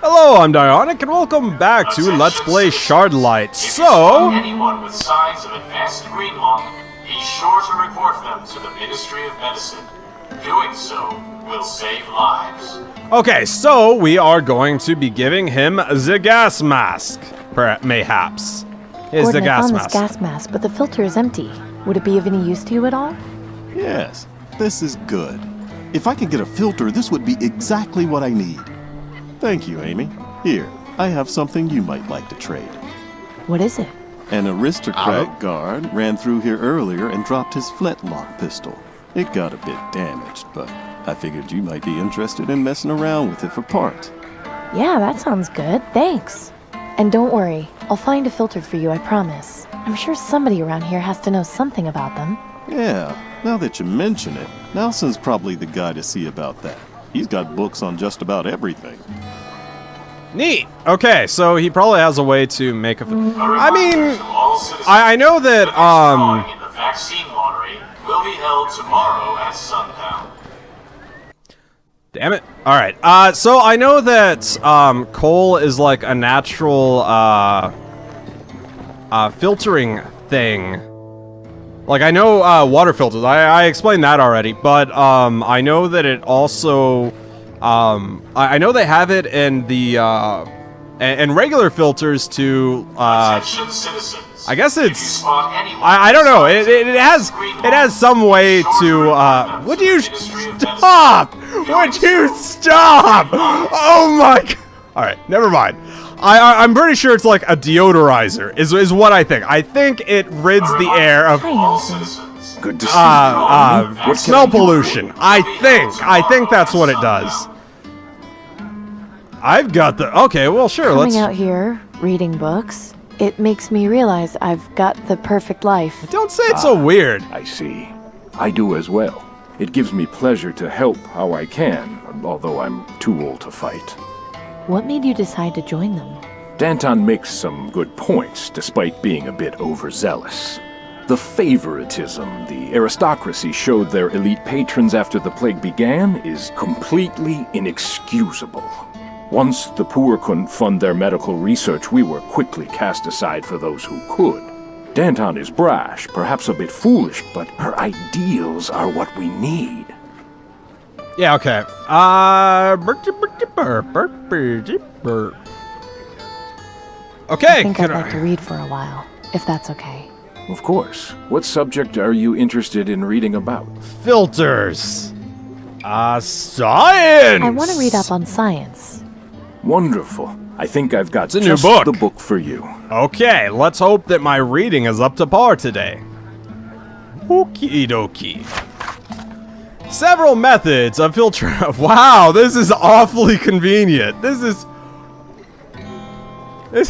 Hello, I'm Dieonik, and welcome back to Let's Play Shardlight. So, anyone with signs of advanced green lung, be sure to report them to the Ministry of Medicine. Doing so will save lives. okay, so we are going to be giving him the gas mask, mayhaps. Is the Gordon, gas I found mask. this gas mask, but the filter is empty. Would it be of any use to you at all? Yes, this is good. If I could get a filter, this would be exactly what I need. Thank you, Amy. Here, I have something you might like to trade. What is it? An aristocrat guard ran through here earlier and dropped his Flintlock pistol. It got a bit damaged, but I figured you might be interested in messing around with it for parts. Yeah, that sounds good. Thanks. And don't worry, I'll find a filter for you, I promise. I'm sure somebody around here has to know something about them. Yeah, now that you mention it, Nelson's probably the guy to see about that. He's got books on just about everything. Neat. Okay, so he probably has a way to make a. I mean, I know that In the vaccine lottery will be held tomorrow at sundown. Damn it. All right. So I know that coal is like a natural filtering thing. Like I know water filters. I explained that already, but I know that it also I know they have it in the and regular filters to Attention citizens. I guess If you it's spot anyone I don't know. with It has green it has some way to would you stop? Would you stop? Oh my god. All right, never mind. I'm pretty sure it's like a deodorizer is what I think. I think it rids the air of all citizens. Good to see you. What smell can I do for pollution. you? I think that's what it does. I've got the okay. Well, sure. Coming Let's. out here, reading books, it makes me realize I've got the perfect life. Don't say it's so weird. I see. I do as well. It gives me pleasure to help how I can, although I'm too old to fight. What made you decide to join them? Danton makes some good points, despite being a bit overzealous. The favoritism the aristocracy showed their elite patrons after the plague began is completely inexcusable. Once the poor couldn't fund their medical research, we were quickly cast aside for those who could. Danton is brash, perhaps a bit foolish, but her ideals are what we need. Yeah. Okay. Okay. I think I'd like to read for a while, if that's okay. Of course. What subject are you interested in reading about? Filters. Science. I want to read up on science. Wonderful. I think I've got a new just book. the book for you. Okay, let's hope that my reading is up to par today. Okie dokie. Several methods of filter. Wow, this is awfully convenient. This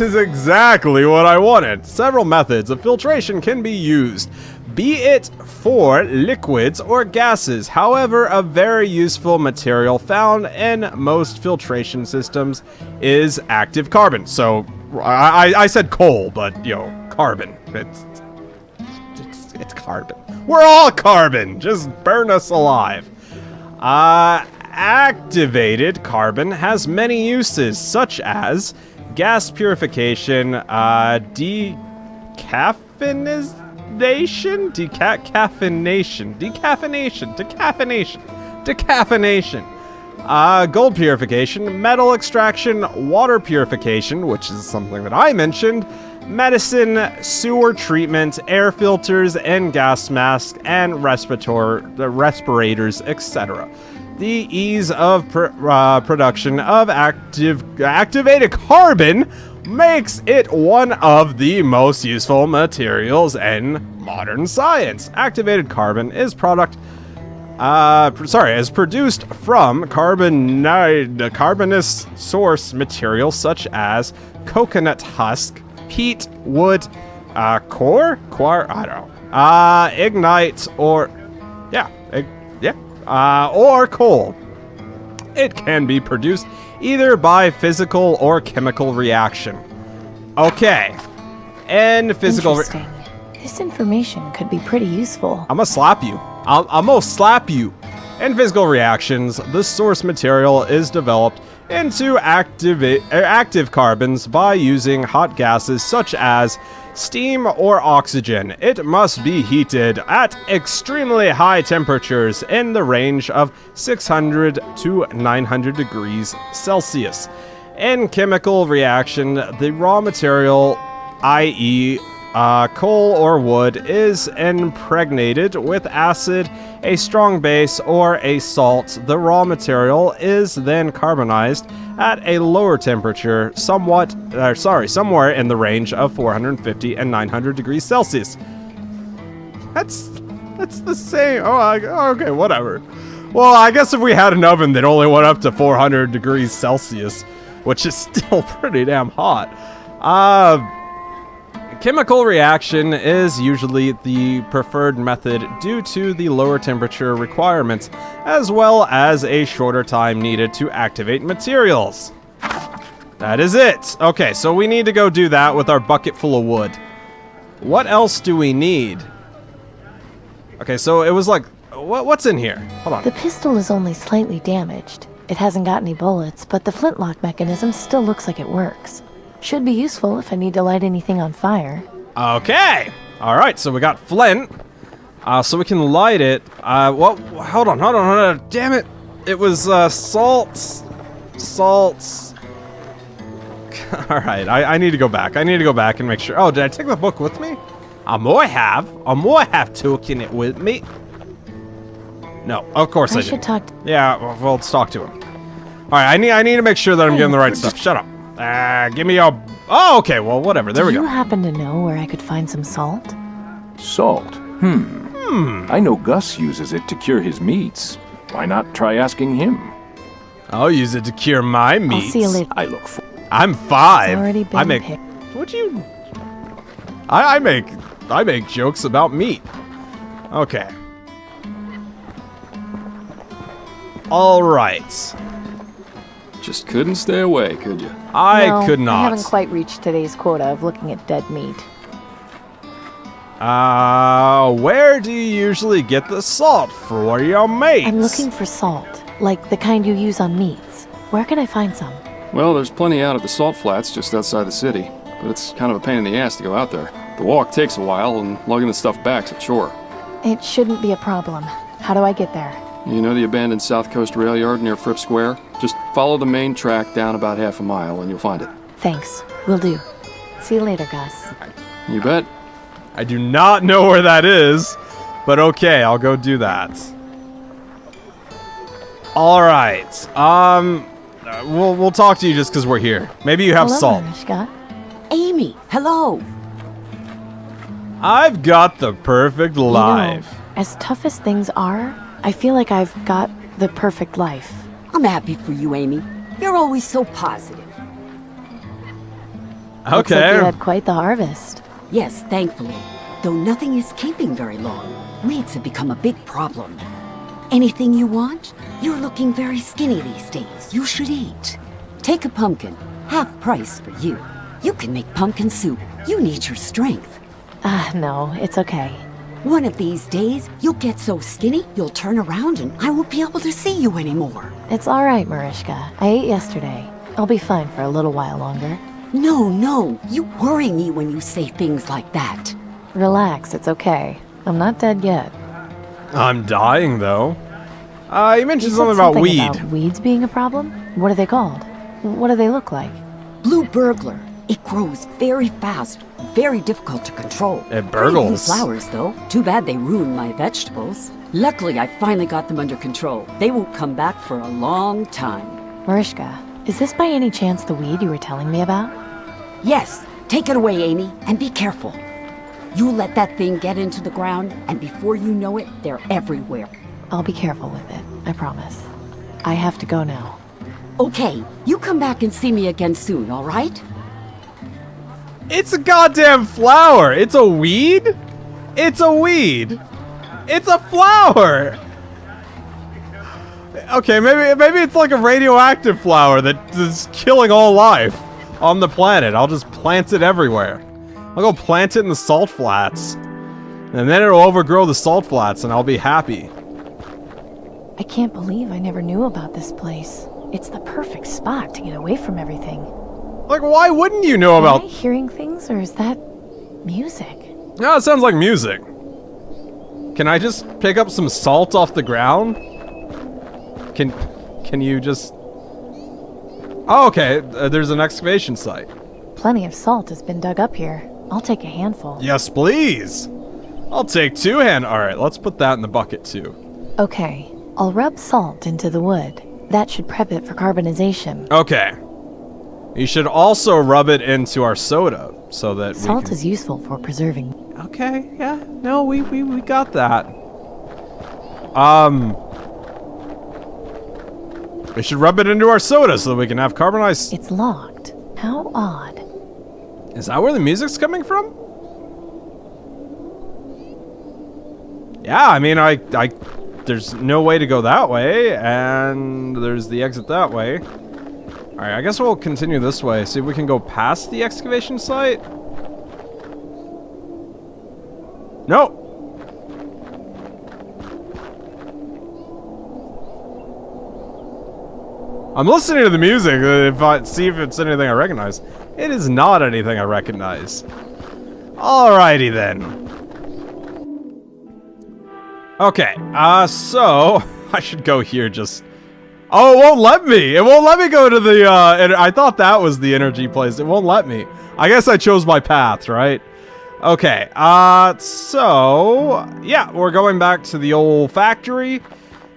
is exactly what I wanted. Several methods of filtration can be used, be it for liquids or gases. However, a very useful material found in most filtration systems is active carbon. So, I said coal, but, you know, carbon. It's carbon. We're all carbon. Just burn us alive. Activated carbon has many uses, such as gas purification, decaffeination, gold purification, metal extraction, water purification, which is something that I mentioned, medicine, sewer treatment, air filters, and gas masks, and respirators, etc. The ease of production of activated carbon makes it one of the most useful materials in modern science. Activated carbon is is produced from carbonous source materials such as coconut husk, peat, wood, core, I don't know, ignite, or or coal. It can be produced either by physical or chemical reaction. Okay. And physical. Interesting. This information could be pretty useful. I'm gonna slap you. I'm gonna slap you. In physical reactions, the source material is developed into active carbons by using hot gases such as steam or oxygen. It must be heated at extremely high temperatures in the range of 600 to 900 degrees Celsius. In chemical reaction, the raw material, i.e., coal or wood, is impregnated with acid, a strong base, or a salt. The raw material is then carbonized at a lower temperature, somewhere in the range of 450 and 900 degrees Celsius. That's the same. Okay, whatever. Well, I guess if we had an oven that only went up to 400 degrees Celsius, which is still pretty damn hot. Chemical reaction is usually the preferred method due to the lower temperature requirements, as well as a shorter time needed to activate materials. That is it. Okay, so we need to go do that with our bucket full of wood. What else do we need? Okay, so it was like, what's in here? Hold on. The pistol is only slightly damaged. It hasn't got any bullets, but the flintlock mechanism still looks like it works. Should be useful if I need to light anything on fire. Okay. All right, so we got flint. So we can light it. Hold on. Damn it. It was salts. All right, I need to go back. I need to go back and make sure. Oh, did I take the book with me? I might have taken it with me. No, of course I should didn't. talk. Yeah, well, let's talk to him. All right, I need to make sure that I'm getting the right stuff. Shut up. Give me your... Oh, okay, well, whatever. There we go. Do you happen to know where I could find some salt? Salt? I know Gus uses it to cure his meats. Why not try asking him? I'll use it to cure my meats. I'll see you later. I look for... I'm 5. It's already been picked. Would you... I make jokes about meat. Okay. All right. Just couldn't stay away, could you? I could not. I haven't quite reached today's quota of looking at dead meat. Where do you usually get the salt for your mates? I'm looking for salt, like the kind you use on meats. Where can I find some? Well, there's plenty out at the salt flats just outside the city, but it's kind of a pain in the ass to go out there. The walk takes a while, and lugging the stuff back's a chore. It shouldn't be a problem. How do I get there? You know the abandoned South Coast rail yard near Fripp Square? Just follow the main track down about half a mile, and you'll find it. Thanks. Will do. See you later, Gus. You bet. I do not know where that is, but okay, I'll go do that. All right. We'll talk to you just because we're here. Maybe you have Hello, salt. Marishka. Amy, hello. I've got the perfect life. You know, as tough as things are, I feel like I've got the perfect life. I'm happy for you, Amy. You're always so positive. Looks like Okay. you had quite the harvest. Yes, thankfully. Though nothing is keeping very long. Weeds have become a big problem. Anything you want? You're looking very skinny these days. You should eat. Take a pumpkin. Half price for you. You can make pumpkin soup. You need your strength. No, it's okay. One of these days, you'll get so skinny, you'll turn around and I won't be able to see you anymore. It's all right, Marishka. I ate yesterday. I'll be fine for a little while longer. No, you worry me when you say things like that. Relax, it's okay. I'm not dead yet. I'm dying, though. You mentioned You something said about something weed. about weeds being a problem? What are they called? What do they look like? Blue burglar. It grows very fast, very difficult to control. It Pretty blue burgles. flowers, though. Too bad they ruined my vegetables. Luckily, I finally got them under control. They won't come back for a long time. Marishka, is this by any chance the weed you were telling me about? Yes, take it away, Amy, and be careful. You let that thing get into the ground, and before you know it, they're everywhere. I'll be careful with it, I promise. I have to go now. Okay, you come back and see me again soon, all right? It's a goddamn flower. It's a weed? It's a weed. It's a flower. Okay, maybe it's like a radioactive flower that is killing all life on the planet. I'll just plant it everywhere. I'll go plant it in the salt flats. And then it'll overgrow the salt flats and I'll be happy. I can't believe I never knew about this place. It's the perfect spot to get away from everything. Like, why wouldn't you know Am about... I hearing things, or is that music? No, it sounds like music. Can I just pick up some salt off the ground? Can you just... Oh, okay. There's an excavation site. Plenty of salt has been dug up here. I'll take a handful. Yes, please. I'll take 2 hand. All right, let's put that in the bucket too. Okay, I'll rub salt into the wood. That should prep it for carbonization. Okay. You should also rub it into our soda so that Salt is useful for preserving. Okay, yeah. No, we got that. We should rub it into our soda so that we can have carbonized... It's locked. How odd. Is that where the music's coming from? Yeah, I mean, there's no way to go that way, and there's the exit that way. Alright, I guess we'll continue this way, see if we can go past the excavation site. No! I'm listening to the music, see if it's anything I recognize. It is not anything I recognize. Alrighty then. Okay, so I should go here just... Oh, it won't let me! It won't let me go to the, I thought that was the energy place. It won't let me. I guess I chose my path, right? Okay, so... Yeah, we're going back to the old factory.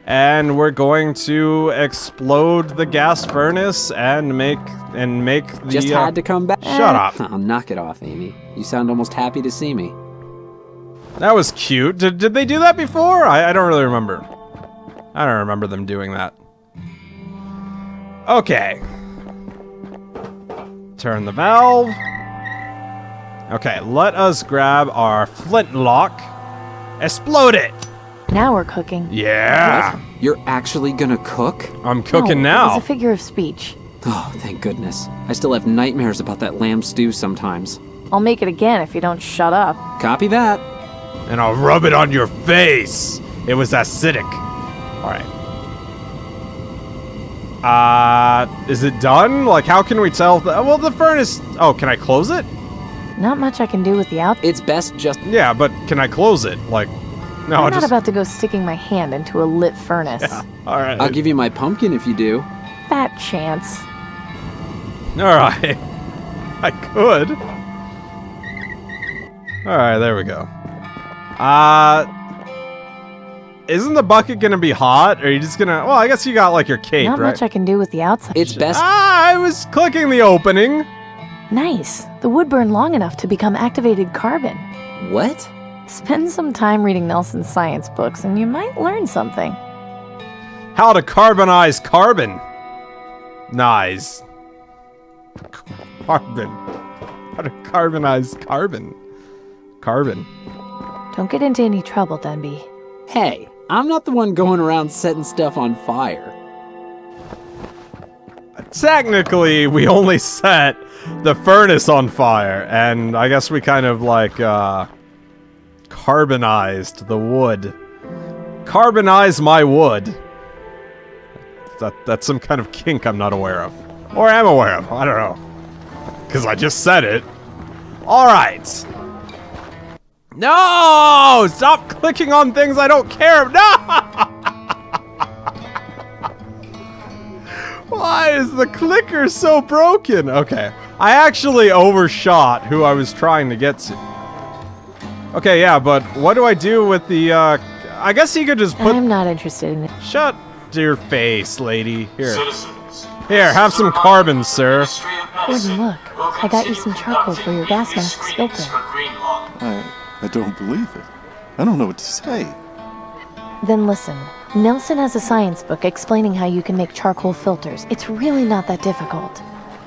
And we're going to explode the gas furnace and make the... Just had to come back. Shut up. Oh, knock it off, Amy. You sound almost happy to see me. That was cute. Did they do that before? I don't really remember. I don't remember them doing that. Okay. Turn the valve. Okay, let us grab our flintlock. Explode it! Now we're cooking. Yeah! What? You're actually gonna cook? I'm cooking No, now. It was a figure of speech. Oh, thank goodness. I still have nightmares about that lamb stew sometimes. I'll make it again if you don't shut up. Copy that. And I'll rub it on your face. It was acidic. Alright. Is it done? Like, how can we tell? Well, the furnace... Oh, can I close it? Not much I can do with the out. It's best just... Yeah, but can I close it? Like, no, I'm not just... about to go sticking my hand into a lit furnace. Yeah, alright. I'll give you my pumpkin if you do. Fat chance. Alright. I could. Alright, there we go. Isn't the bucket gonna be hot? Or are you just gonna... Well, I guess you got, like, your cape, Not right? much I can do with the outside. It's best... I was clicking the opening. Nice. The wood burned long enough to become activated carbon. What? Spend some time reading Nelson's science books and you might learn something. How to carbonize carbon. Nice. Carbon. How to carbonize carbon. Carbon. Don't get into any trouble, Denby. Hey, I'm not the one going around setting stuff on fire. Technically, we only set the furnace on fire, and I guess we kind of like, carbonized the wood. Carbonize my wood. That's some kind of kink I'm not aware of. Or am aware of, I don't know. Because I just said it. Alright. No! Stop clicking on things I don't care about. No! Why is the clicker so broken? Okay. I actually overshot who I was trying to get to. Okay, yeah, but what do I do with the, I guess you could just put... I'm not interested in it. Shut your face, lady. Here. Citizens, Here, have some carbon, sir. Ministry of Medicine Gordon, look. will I got you continue some charcoal for your gas conducting mask's screenings filter. for Greenlaw. I don't believe it. I don't know what to say. Then listen. Nelson has a science book explaining how you can make charcoal filters. It's really not that difficult.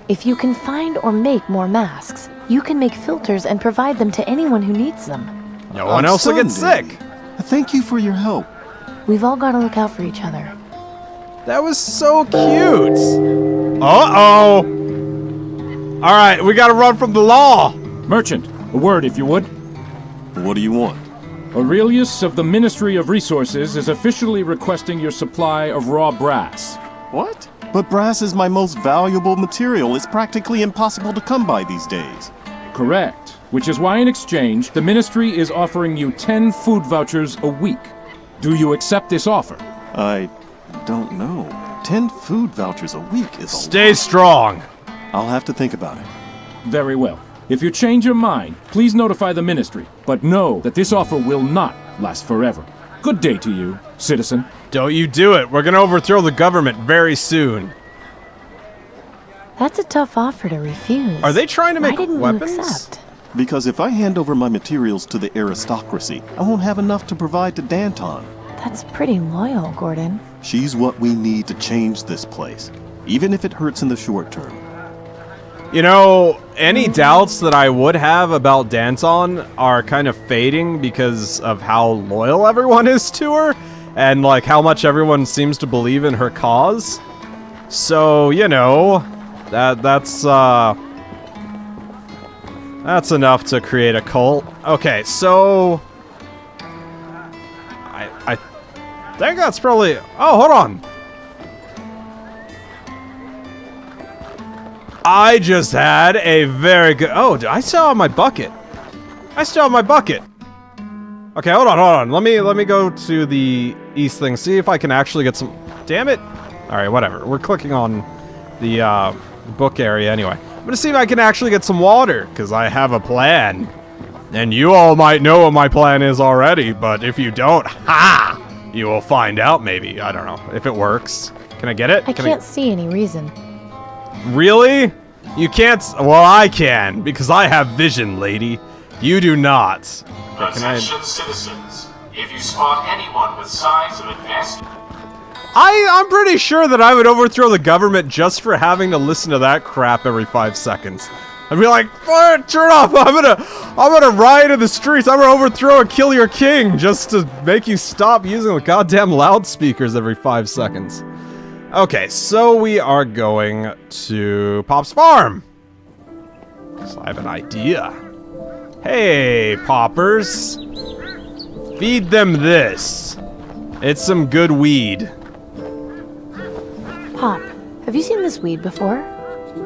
If you can find or make more masks, you can make filters and provide them to anyone who needs them. No one else will get sick. Thank you for your help. We've all got to look out for each other. That was so cute. Uh-oh. All right, we got to run from the law. Merchant, a word if you would. What do you want? Aurelius of the Ministry of Resources is officially requesting your supply of raw brass. What? But brass is my most valuable material. It's practically impossible to come by these days. Correct. Which is why in exchange, the Ministry is offering you 10 food vouchers a week. Do you accept this offer? I don't know. 10 food vouchers a week is a Stay lot. strong. I'll have to think about it. Very well. If you change your mind, please notify the Ministry. But know that this offer will not last forever. Good day to you, citizen. Don't you do it. We're gonna overthrow the government very soon. That's a tough offer to refuse. Are they trying to make Why didn't weapons? you accept? Because if I hand over my materials to the aristocracy, I won't have enough to provide to Danton. That's pretty loyal, Gordon. She's what we need to change this place, even if it hurts in the short term. You know, any doubts that I would have about Danton are kind of fading because of how loyal everyone is to her and like how much everyone seems to believe in her cause. So, you know, that's enough to create a cult. Okay, so I think that's probably. Oh, hold on. I just had a very good. Oh, I still have my bucket. I still have my bucket. Okay, hold on. Let me go to the east thing. See if I can actually get some. Damn it! All right, whatever. We're clicking on the book area anyway. I'm gonna see if I can actually get some water because I have a plan, and you all might know what my plan is already. But if you don't, ha! You will find out. Maybe I don't know if it works. Can I get it? I can't see any reason. Really? You can't? Well, I can, because I have vision, lady. You do not. Attention citizens. If you spot anyone with signs of advanced... I'm pretty sure that I would overthrow the government just for having to listen to that crap every 5 seconds. I'd be like, turn off! I'm gonna riot in the streets. I'm gonna overthrow and kill your king just to make you stop using the goddamn loudspeakers every 5 seconds. Okay, so we are going to Pop's farm. So I have an idea. Hey, Poppers. Feed them this. It's some good weed. Pop, have you seen this weed before?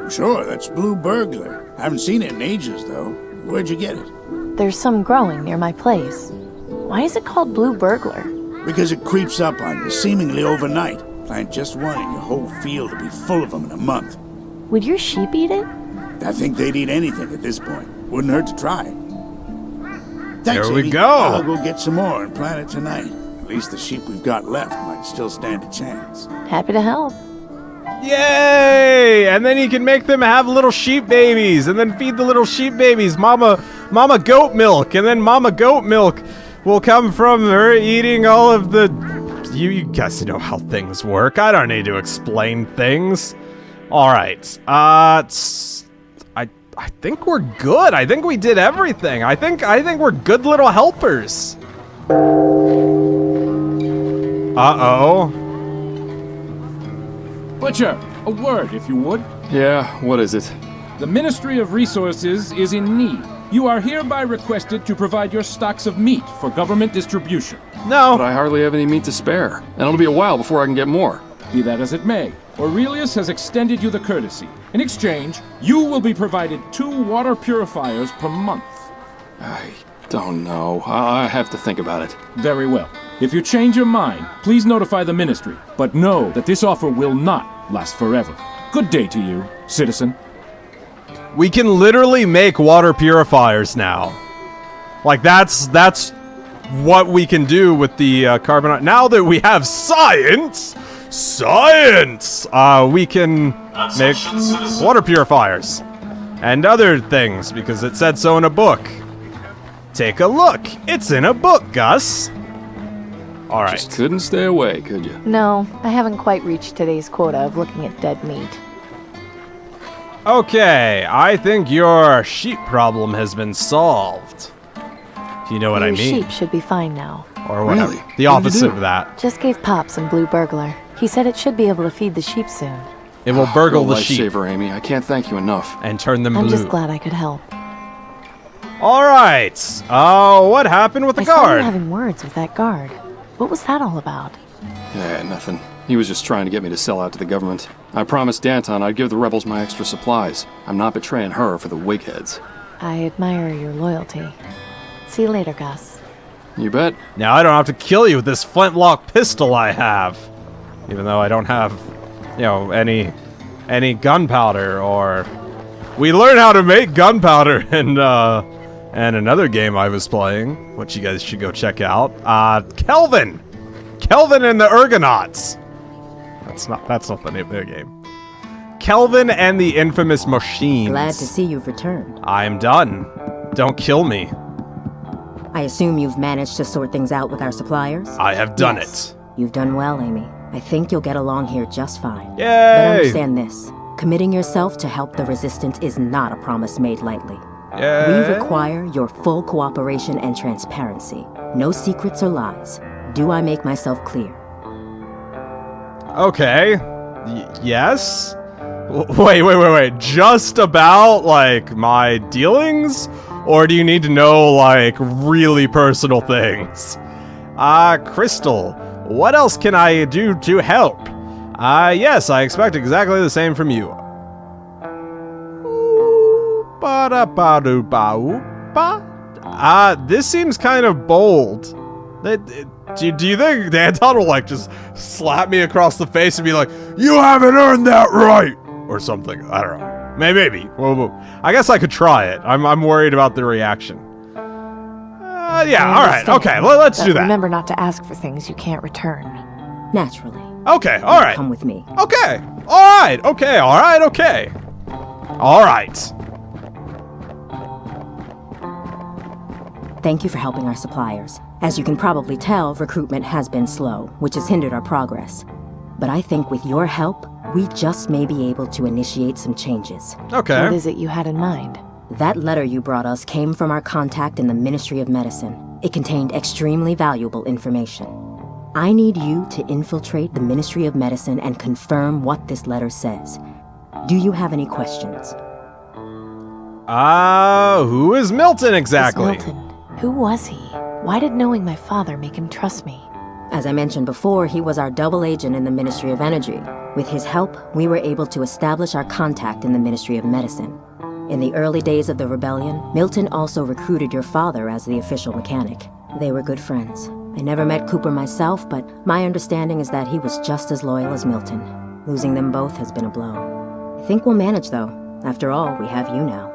Sure, that's blue burglar. Haven't seen it in ages, though. Where'd you get it? There's some growing near my place. Why is it called blue burglar? Because it creeps up on you, seemingly overnight. Plant just one and your whole field will be full of them in a month. Would your sheep eat it? I think they'd eat anything at this point. Wouldn't hurt to try. Thanks, There we Amy. go. I'll go get some more and plant it tonight. At least the sheep we've got left might still stand a chance. Happy to help. Yay! And then you can make them have little sheep babies, and then feed the little sheep babies mama goat milk, and then mama goat milk will come from her eating all of the... You guys know how things work. I don't need to explain things. All right. I think we're good. I think we did everything. I think we're good little helpers. Uh-oh. Butcher, a word, if you would. Yeah, what is it? The Ministry of Resources is in need. You are hereby requested to provide your stocks of meat for government distribution. No. But I hardly have any meat to spare, and it'll be a while before I can get more. Be that as it may, Aurelius has extended you the courtesy. In exchange, you will be provided 2 water purifiers per month. I don't know. I have to think about it. Very well. If you change your mind, please notify the Ministry, but know that this offer will not last forever. Good day to you, citizen. We can literally make water purifiers now. Like, that's what we can do with the carbon. Now that we have science, we can make water purifiers and other things because it said so in a book. Take a look. It's in a book, Gus. All right. Just couldn't stay away, could you? No, I haven't quite reached today's quota of looking at dead meat. Okay, I think your sheep problem has been solved. If you know what I Your mean. sheep should be fine now. Or whatever. Really? The What did you opposite do? of that. Just gave Pop some blue burglar. He said it should be able to feed the sheep soon. It will burgle Real the sheep lifesaver, Amy. I can't thank you enough. and turn them I'm blue. just glad I could help. All right. What happened with the I saw you guard? having words with that guard. What was that all about? Yeah, nothing. He was just trying to get me to sell out to the government. I promised Danton I'd give the rebels my extra supplies. I'm not betraying her for the wigheads. I admire your loyalty. See you later, Gus. You bet. Now I don't have to kill you with this flintlock pistol I have. Even though I don't have, you know, any gunpowder, or... We learned how to make gunpowder in another game I was playing, which you guys should go check out. Kelvin! Kelvin and the Ergonauts! That's not the name of the game. Kelvin and the Infamous Machines. Glad to see you've returned. I am done. Don't kill me. I assume you've managed to sort things out with our suppliers? I have done Yes. You've done well, Amy. I think you'll get along here just fine. Yay! But understand this. Committing yourself to help the Resistance is not a promise made lightly. Yay! We require your full cooperation and transparency. No secrets or lies. Do I make myself clear? Okay. Yes? Wait. Just about, like, my dealings? Or do you need to know, like, really personal things? Crystal, what else can I do to help? Yes, I expect exactly the same from you. This seems kind of bold. Do you think Danton will, like, just slap me across the face and be like, "You haven't earned that right," or something? I don't know. Maybe. Well, I guess I could try it. I'm worried about the reaction. Yeah. All right. Okay. Let's do that. Remember not to ask for things you can't return. Naturally. Okay. All right. Come with me. Okay. All right. Okay. All right. Okay. All right. Thank you for helping our suppliers. As you can probably tell, recruitment has been slow, which has hindered our progress. But I think with your help, we just may be able to initiate some changes. Okay. What is it you had in mind? That letter you brought us came from our contact in the Ministry of Medicine. It contained extremely valuable information. I need you to infiltrate the Ministry of Medicine and confirm what this letter says. Do you have any questions? Who is Milton exactly? This Milton. Who was he? Why did knowing my father make him trust me? As I mentioned before, he was our double agent in the Ministry of Energy. With his help, we were able to establish our contact in the Ministry of Medicine. In the early days of the rebellion, Milton also recruited your father as the official mechanic. They were good friends. I never met Cooper myself, but my understanding is that he was just as loyal as Milton. Losing them both has been a blow. I think we'll manage, though. After all, we have you now.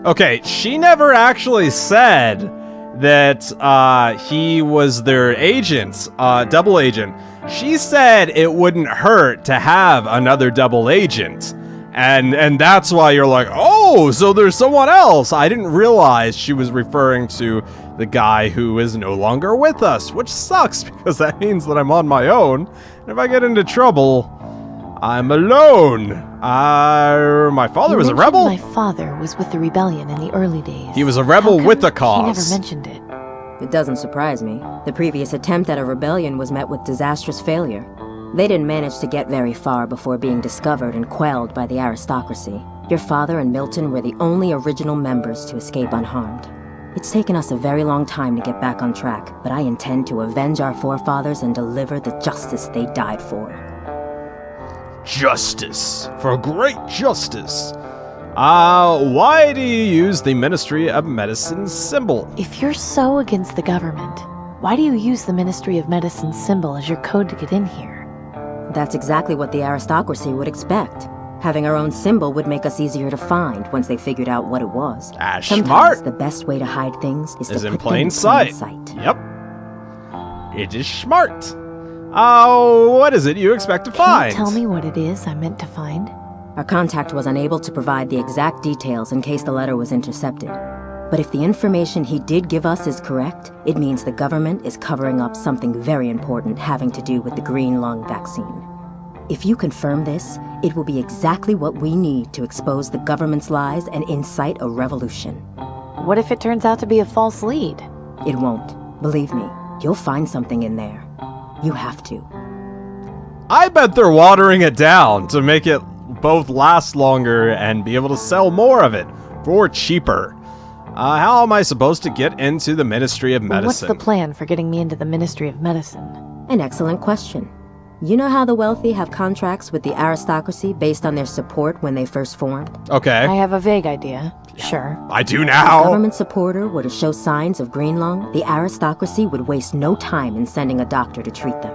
Okay, she never actually said that he was their agent, double agent. She said it wouldn't hurt to have another double agent. And that's why you're like, oh, so there's someone else. I didn't realize she was referring to the guy who is no longer with us, which sucks because that means that I'm on my own. And if I get into trouble, I'm alone. My father was a rebel? My father was with the rebellion in the early days. He was a rebel with a cause. He never mentioned it. It doesn't surprise me. The previous attempt at a rebellion was met with disastrous failure. They didn't manage to get very far before being discovered and quelled by the aristocracy. Your father and Milton were the only original members to escape unharmed. It's taken us a very long time to get back on track, but I intend to avenge our forefathers and deliver the justice they died for. Justice. For great justice. Why do you use the Ministry of Medicine's symbol? If you're so against the government, why do you use the Ministry of Medicine's symbol as your code to get in here? That's exactly what the aristocracy would expect. Having our own symbol would make us easier to find once they figured out what it was. Sometimes smart. The best way to hide things is to in put plain them in plain sight. sight. Yep. It is smart. What is it you expect to find? Can you tell me what it is I meant to find? Our contact was unable to provide the exact details in case the letter was intercepted. But if the information he did give us is correct, it means the government is covering up something very important having to do with the green lung vaccine. If you confirm this, it will be exactly what we need to expose the government's lies and incite a revolution. What if it turns out to be a false lead? It won't. Believe me, you'll find something in there. You have to. I bet they're watering it down to make it both last longer and be able to sell more of it for cheaper. How am I supposed to get into the Ministry of Medicine? What's the plan for getting me into the Ministry of Medicine? An excellent question. You know how the wealthy have contracts with the aristocracy based on their support when they first formed? Okay. I have a vague idea. Sure. I do If a now. government supporter were to show signs of green lung, the aristocracy would waste no time in sending a doctor to treat them.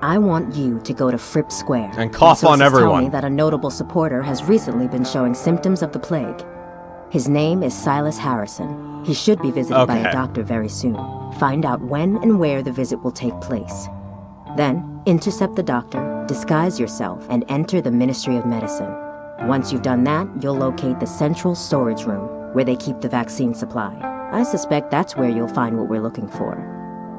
I want you to go to Fripp Square. And cough on Sources everyone. tell me that a notable supporter has recently been showing symptoms of the plague. His name is Silas Harrison. He should be visited by Okay. a doctor very soon. Find out when and where the visit will take place. Then, intercept the doctor, disguise yourself, and enter the Ministry of Medicine. Once you've done that, you'll locate the central storage room, where they keep the vaccine supply. I suspect that's where you'll find what we're looking for.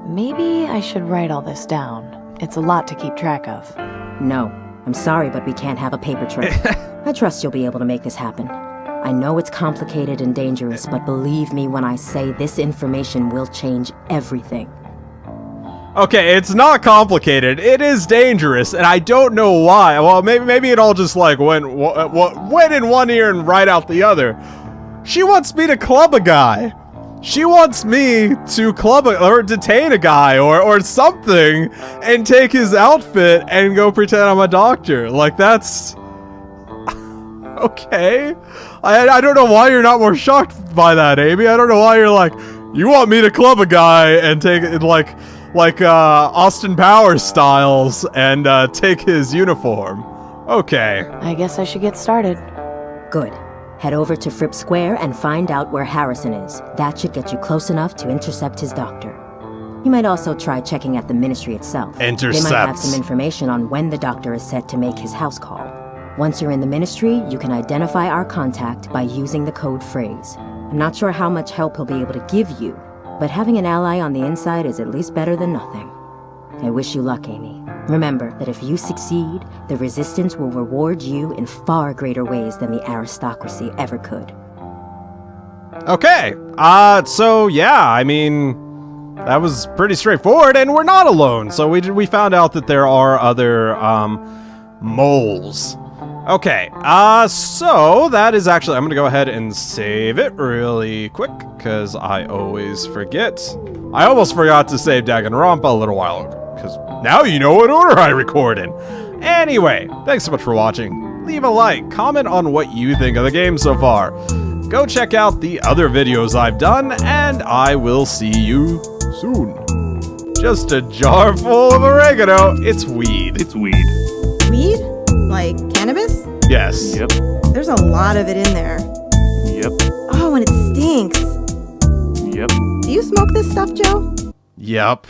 Maybe I should write all this down. It's a lot to keep track of. No, I'm sorry, but we can't have a paper trail. I trust you'll be able to make this happen. I know it's complicated and dangerous, but believe me when I say this information will change everything. Okay, it's not complicated. It is dangerous, and I don't know why. Well, maybe it all just like went in one ear and right out the other. She wants me to club a guy. She wants me to club or detain a guy or something and take his outfit and go pretend I'm a doctor. Like, that's okay. I don't know why you're not more shocked by that, Amy. I don't know why you're like, you want me to club a guy and take it like Austin Powers styles and take his uniform. Okay. I guess I should get started. Good. Head over to Fripp Square and find out where Harrison is. That should get you close enough to intercept his doctor. You might also try checking at the Ministry itself. They might have Intercepts. some information on when the doctor is set to make his house call. Once you're in the Ministry, you can identify our contact by using the code phrase. I'm not sure how much help he'll be able to give you, but having an ally on the inside is at least better than nothing. I wish you luck, Amy. Remember that if you succeed, the Resistance will reward you in far greater ways than the aristocracy ever could. Okay. So yeah, I mean, that was pretty straightforward, and we're not alone. So we found out that there are other moles. Okay. So that is actually, I'm gonna go ahead and save it really quick because I always forget. I almost forgot to save Danganronpa a little while ago because now you know what order I record in. Anyway, thanks so much for watching. Leave a like, comment on what you think of the game so far. Go check out the other videos I've done, and I will see you soon. Just a jar full of oregano. It's weed. It's weed. Weed? Like cannabis? Yes. Yep. There's a lot of it in there. Yep. Oh, and it stinks. Yep. Do you smoke this stuff, Joe? Yep.